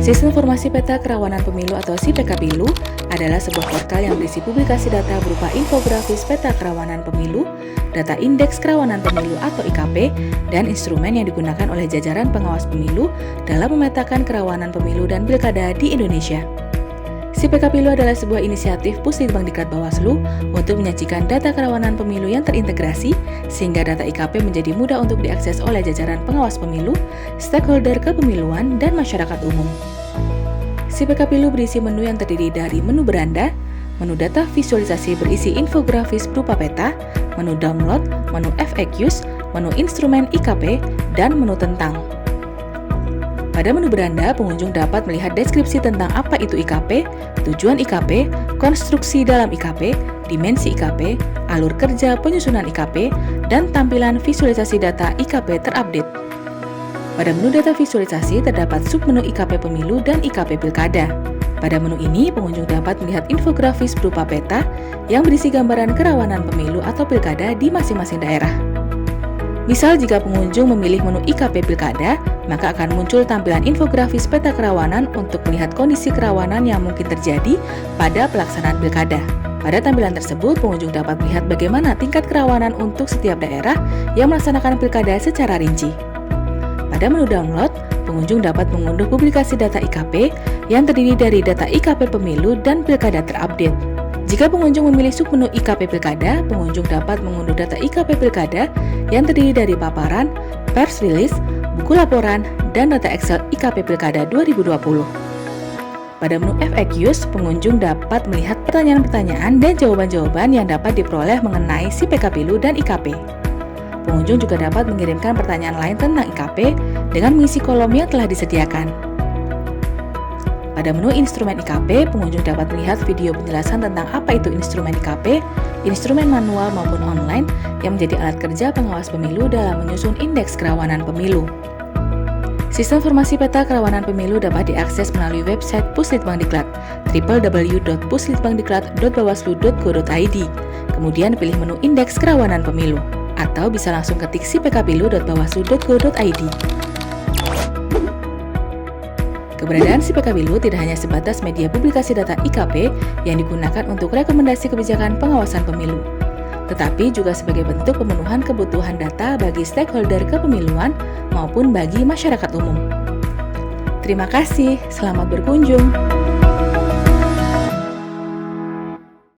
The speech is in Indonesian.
Sistem Informasi Peta Kerawanan Pemilu atau SIPEKAPILU adalah sebuah portal yang berisi publikasi data berupa infografis peta kerawanan pemilu, data indeks kerawanan pemilu atau IKP, dan instrumen yang digunakan oleh jajaran pengawas pemilu dalam memetakan kerawanan pemilu dan pilkada di Indonesia. SIPEKAPILU adalah sebuah inisiatif Puslitbangdiklat Bawaslu untuk menyajikan data kerawanan pemilu yang terintegrasi sehingga data IKP menjadi mudah untuk diakses oleh jajaran pengawas pemilu, stakeholder kepemiluan, dan masyarakat umum. SIPEKAPILU berisi menu yang terdiri dari menu beranda, menu data visualisasi berisi infografis berupa peta, menu download, menu FAQs, menu instrumen IKP, dan menu tentang. Pada menu beranda, pengunjung dapat melihat deskripsi tentang apa itu IKP, tujuan IKP, konstruksi dalam IKP, dimensi IKP, alur kerja penyusunan IKP, dan tampilan visualisasi data IKP terupdate. Pada menu data visualisasi terdapat submenu IKP Pemilu dan IKP Pilkada. Pada menu ini, pengunjung dapat melihat infografis berupa peta yang berisi gambaran kerawanan pemilu atau pilkada di masing-masing daerah. Misal jika pengunjung memilih menu IKP Pilkada, maka akan muncul tampilan infografis peta kerawanan untuk melihat kondisi kerawanan yang mungkin terjadi pada pelaksanaan pilkada. Pada tampilan tersebut, pengunjung dapat melihat bagaimana tingkat kerawanan untuk setiap daerah yang melaksanakan pilkada secara rinci. Pada menu download, pengunjung dapat mengunduh publikasi data IKP yang terdiri dari data IKP Pemilu dan Pilkada terupdate. Jika pengunjung memilih submenu IKP Pilkada, pengunjung dapat mengunduh data IKP Pilkada yang terdiri dari paparan, press release, buku laporan, dan data Excel IKP Pilkada 2020. Pada menu FAQs, pengunjung dapat melihat pertanyaan-pertanyaan dan jawaban-jawaban yang dapat diperoleh mengenai SIPEKAPILU dan IKP. Pengunjung juga dapat mengirimkan pertanyaan lain tentang IKP dengan mengisi kolom yang telah disediakan. Pada menu instrumen IKP, pengunjung dapat melihat video penjelasan tentang apa itu instrumen IKP, instrumen manual maupun online yang menjadi alat kerja pengawas pemilu dalam menyusun indeks kerawanan pemilu. Sistem informasi peta kerawanan pemilu dapat diakses melalui website Puslitbangdiklat www.puslitbangdiklat.bawaslu.go.id. Kemudian pilih menu indeks kerawanan pemilu, atau bisa langsung ketik sipekapilu.bawaslu.go.id. Keberadaan SIPEKAPILU tidak hanya sebatas media publikasi data IKP yang digunakan untuk rekomendasi kebijakan pengawasan pemilu, tetapi juga sebagai bentuk pemenuhan kebutuhan data bagi stakeholder kepemiluan maupun bagi masyarakat umum. Terima kasih, selamat berkunjung.